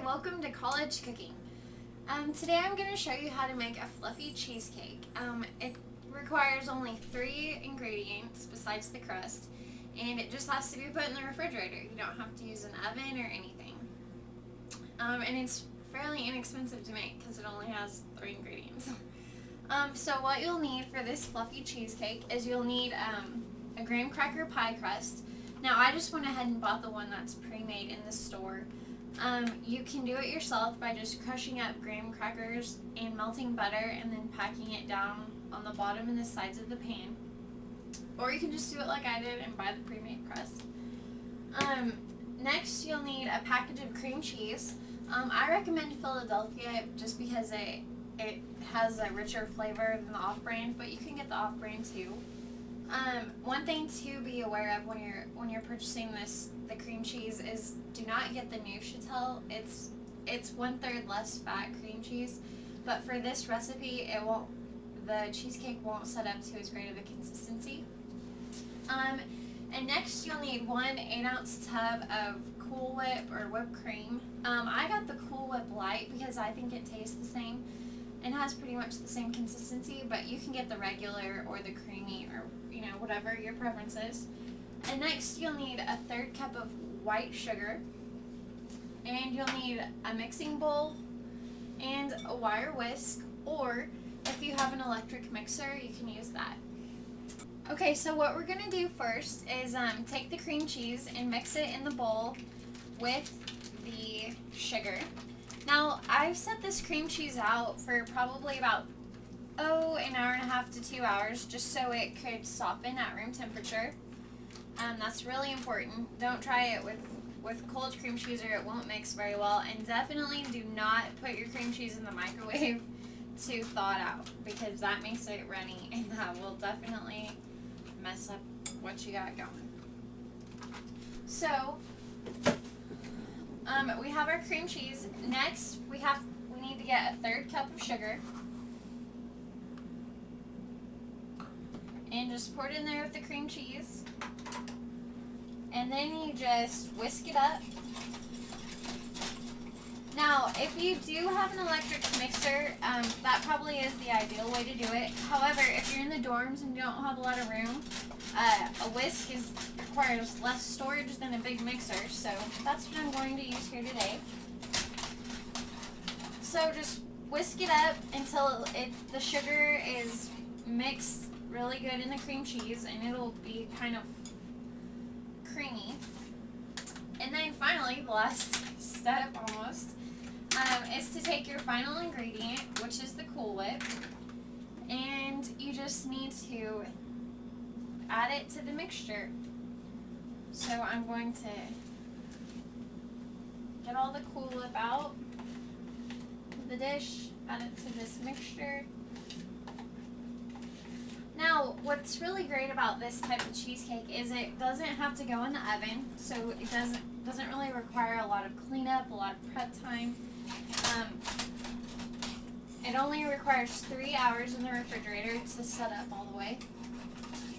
welcome to College Cooking. Today I'm going to show you how to make a fluffy cheesecake. It requires only 3 ingredients besides the crust, and it just has to be put in the refrigerator. You don't have to use an oven or anything. And it's fairly inexpensive to make because it only has 3 ingredients. So what you'll need for this fluffy cheesecake is you'll need a graham cracker pie crust. Now I just went ahead and bought the one that's pre-made in the store. You can do it yourself by just crushing up graham crackers and melting butter and then packing it down on the bottom and the sides of the pan. Or you can just do it like I did and buy the pre-made crust. Next you'll need a package of cream cheese. I recommend Philadelphia just because it has a richer flavor than the off-brand, but you can get the off-brand too. One thing to be aware of when you're purchasing the cream cheese is do not get the Neuchatel. It's 1/3 less fat cream cheese, but for this recipe the cheesecake won't set up to as great of a consistency. And next you'll need 1 8-ounce tub of Cool Whip or whipped cream. I got the Cool Whip Light because I think it tastes the same and has pretty much the same consistency, but you can get the regular or the creamy or whatever your preference is. And next you'll need a 1/3 cup of white sugar, and you'll need a mixing bowl and a wire whisk, or if you have an electric mixer you can use that. Okay, so what we're going to do first is take the cream cheese and mix it in the bowl with the sugar. Now I've set this cream cheese out for probably about an hour and a half to 2 hours just so it could soften at room temperature. That's really important. Don't try it with cold cream cheese or it won't mix very well, and definitely do not put your cream cheese in the microwave to thaw it out because that makes it runny and that will definitely mess up what you got going. So we have our cream cheese. Next we need to get a 1/3 cup of sugar and just pour it in there with the cream cheese, and then you just whisk it up. Now if you do have an electric mixer, that probably is the ideal way to do it. However, if you're in the dorms and you don't have a lot of room, a whisk requires less storage than a big mixer, so that's what I'm going to use here today. So just whisk it up until the sugar is mixed really good in the cream cheese and it'll be kind of creamy. And then finally, the last step almost, is to take your final ingredient, which is the Cool Whip, and you just need to add it to the mixture. So I'm going to get all the Cool Whip out of the dish, add it to this mixture. Now, what's really great about this type of cheesecake is it doesn't have to go in the oven, so it doesn't really require a lot of cleanup, a lot of prep time. It only requires 3 hours in the refrigerator to set up all the way.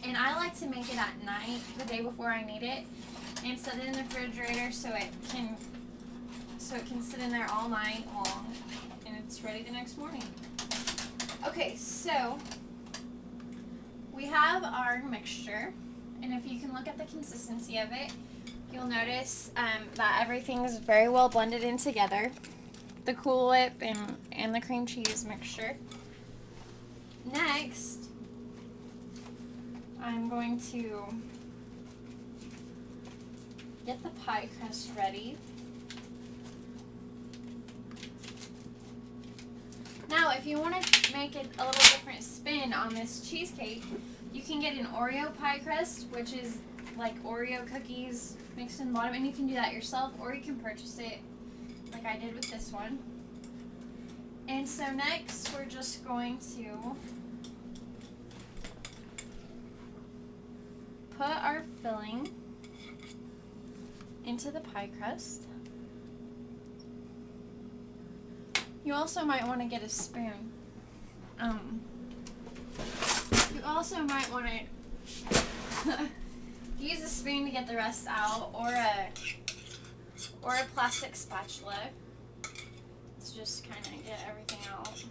And I like to make it at night, the day before I need it, and set it in the refrigerator so it can sit in there all night long, and it's ready the next morning. Okay, so we have our mixture, and if you can look at the consistency of it, you'll notice that everything is very well blended in together. The Cool Whip and the cream cheese mixture. Next, I'm going to get the pie crust ready. Now, if you want to make it a little different spin on this cheesecake, you can get an Oreo pie crust, which is like Oreo cookies mixed in the bottom, and you can do that yourself, or you can purchase it like I did with this one. And so next, we're just going to put our filling into the pie crust. You also might want to get a spoon. You also might want to use a spoon to get the rest out, or a plastic spatula. to just kind of get everything out.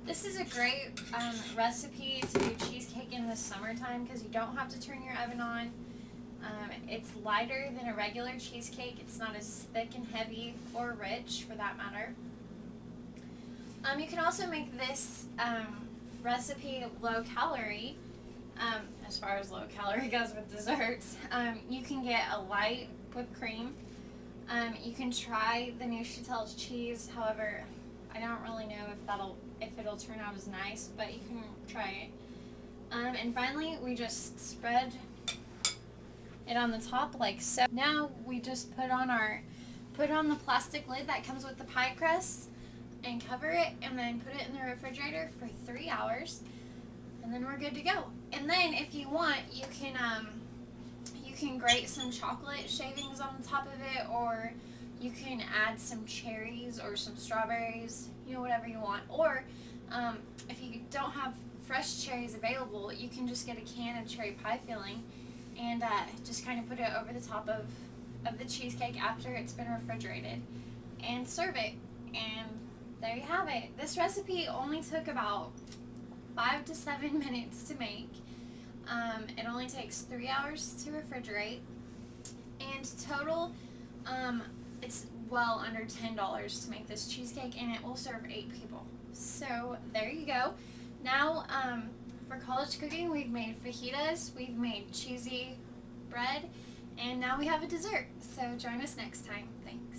This is a great recipe to do cheesecake in the summertime because you don't have to turn your oven on. It's lighter than a regular cheesecake. It's not as thick and heavy or rich, for that matter. You can also make this recipe low calorie. As far as low calorie goes with desserts, you can get a light whipped cream. You can try the new Chantilly cheese. However, I don't really know if it'll turn out as nice, but you can try it. And finally, we just spread it on the top like so. Now we just put on the plastic lid that comes with the pie crust and cover it, and then put it in the refrigerator for 3 hours, and then we're good to go. And then if you want, you can grate some chocolate shavings on the top of it, or you can add some cherries or some strawberries, you know, whatever you want. Or if you don't have fresh cherries available, you can just get a can of cherry pie filling and just kind of put it over the top of the cheesecake after it's been refrigerated and serve it. And there you have it. This recipe only took about 5 to 7 minutes to make. It only takes 3 hours to refrigerate, and total it's well under $10 to make this cheesecake, and it will serve 8 people. So there you go. Now for college cooking, we've made fajitas, we've made cheesy bread, and now we have a dessert. So join us next time. Thanks.